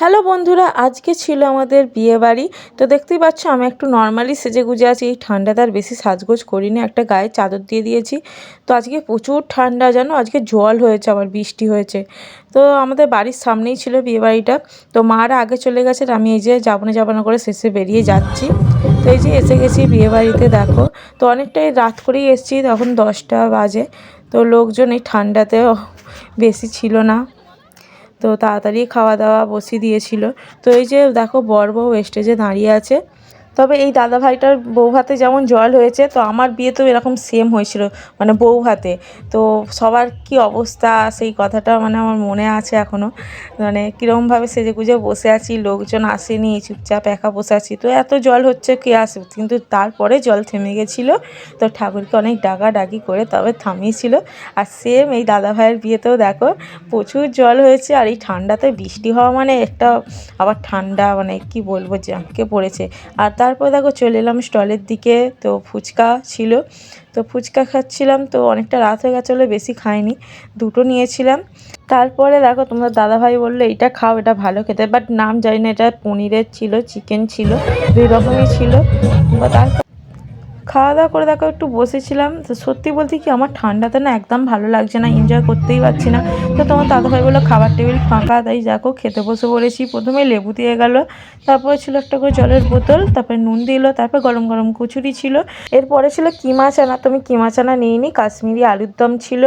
Hello বন্ধুরা, আজকে ছিল আমাদের বিয়ে বাড়ি। তো দেখতেই পাচ্ছ আমি একটু নর্মালি সেজে গুজে আছি। এই ঠান্ডাতে আর বেশি সাজগোজ করিনি, একটা গায়ে চাদর দিয়ে দিয়েছি। তো আজকে প্রচুর ঠান্ডা, জানো আজকে জল হয়েছে, আবার বৃষ্টি হয়েছে। তো আমাদের বাড়ির সামনেই ছিল বিয়ে বাড়িটা। তো মারা আগে চলে গেছে, আমি এই যে যাবো না করে শেষে বেরিয়ে যাচ্ছি। তো এই যে এসে গেছি বিয়ে বাড়িতে, দেখো। তো অনেকটাই রাত করেই এসেছি, তখন 10টা বাজে। তো লোকজন এই ঠান্ডাতেও বেশি ছিল না, তো তাড়াতাড়ি খাওয়া দাওয়া বসিয়ে দিয়েছিল। তো এই যে দেখো বর বউ স্টেজে দাঁড়িয়ে আছে। তবে এই দাদা ভাইটার বউ ভাতে যেমন জল হয়েছে, তো আমার বিয়েতেও এরকম সেম হয়েছিল, মানে বউ ভাতে। তো সবার কি অবস্থা সেই কথাটা মানে আমার মনে আছে এখনও। মানে কীরকমভাবে সেজে গুজে বসে আছি, লোকজন আসেনি, চুপচাপ একা বসে আছি। তো এত জল হচ্ছে, কে আসবে, কিন্তু তারপরে জল থেমে গেছিলো। তো ঠাকুরকে অনেক ডাকাডাকি করে তবে থামিয়েছিল। আর সেম এই দাদা ভাইয়ের বিয়েতেও দেখো প্রচুর জল হয়েছে। আর এই ঠান্ডাতে বৃষ্টি হওয়া মানে একটা আবার ঠান্ডা, মানে কি বলবো, জাঁকে পড়েছে। আর তারপর দেখো চলে এলাম স্টলের দিকে। তো ফুচকা ছিল, তো ফুচকা খাচ্ছিলাম। তো অনেকটা রাত হয়ে গেছে বলে বেশি খাইনি, দুটো নিয়েছিলাম। তারপরে দেখো তোমার দাদাভাই বললো এইটা খাও, এটা ভালো খেতে, বাট নাম জানি না, এটা পনিরের ছিল, চিকেন ছিল, দুই রকমই ছিল। তারপর খাওয়া দাওয়া করে দেখো একটু বসেছিলাম। তো সত্যি বলতে কি আমার ঠান্ডাতে না একদম ভালো লাগছে না, এনজয় করতেই পারছি না। তো তোমার দাদাভাই বললো খাবার টেবিল ফাঁকা, তাই দেখো খেতে বসে পড়েছি। প্রথমে লেবু দিয়ে গেল, তারপরে ছিল একটা করে জলের বোতল, তারপরে নুন দিল, তারপর গরম গরম কচুরি ছিল। এরপরে ছিল কিমা চানা, তো আমি কিমা চানা নিইনি, কাশ্মীরি আলুর দম ছিল।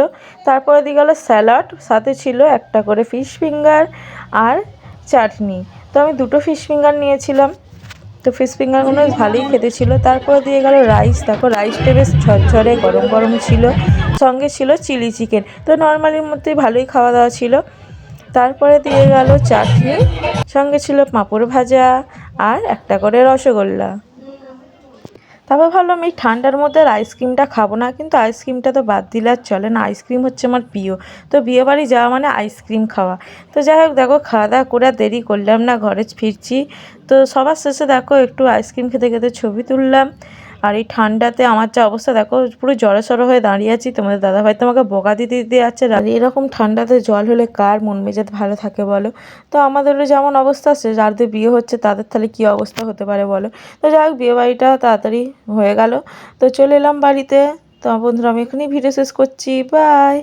তারপরে দিয়ে গেলো স্যালাড, সাথে ছিল একটা করে ফিশ ফিঙ্গার আর চাটনি। তো আমি দুটো ফিশ ফিঙ্গার নিয়েছিলাম। তো ফিশ ফিঙ্গারগুলো ভালোই খেতে ছিল। তারপরে দিয়ে গেল রাইস, দেখো রাইসটা বেশ ঝরঝরে গরম গরম ছিল, সঙ্গে ছিল চিলি চিকেন। তো নর্মালির মধ্যেই ভালোই খাওয়া দাওয়া ছিল। তারপরে দিয়ে গেল চাটনি, সঙ্গে ছিল পাঁপড় ভাজা আর একটা করে রসগোল্লা। তারপর ভাবলাম এই ঠান্ডার মধ্যে আর আইসক্রিমটা খাবো না, কিন্তু আইসক্রিমটা তো বাদ দিলে আর চলে না, আইসক্রিম হচ্ছে আমার প্রিয়। তো বিয়েবাড়ি যাওয়া মানে আইসক্রিম খাওয়া। তো যাই হোক দেখো খাওয়া দাওয়া করে আর দেরি করলাম না, ঘরে ফিরছি। তো সবার শেষে দেখো একটু আইসক্রিম খেতে খেতে ছবি তুললাম। আর এই ঠান্ডাতে আমার যা অবস্থা দেখো, পুরো জড়সড় হয়ে দাঁড়িয়ে আছি। তোমাদের দাদাভাই তো আমাকে বকা দিতে দিতে যাচ্ছে। আর এরকম ঠান্ডাতে জল হলে কার মন মেজাজ ভালো থাকে বলো। তো আমাদেরও যেমন অবস্থা, সে যাদের বিয়ে হচ্ছে তাদের তাহলে কী অবস্থা হতে পারে বলো। তো যাই হোক বিয়েবাড়িটা তাড়াতাড়ি হয়ে গেল। তো চলে এলাম বাড়িতে। তো বন্ধুরা আমি এখানেই ভিডিও শেষ করছি, বাই।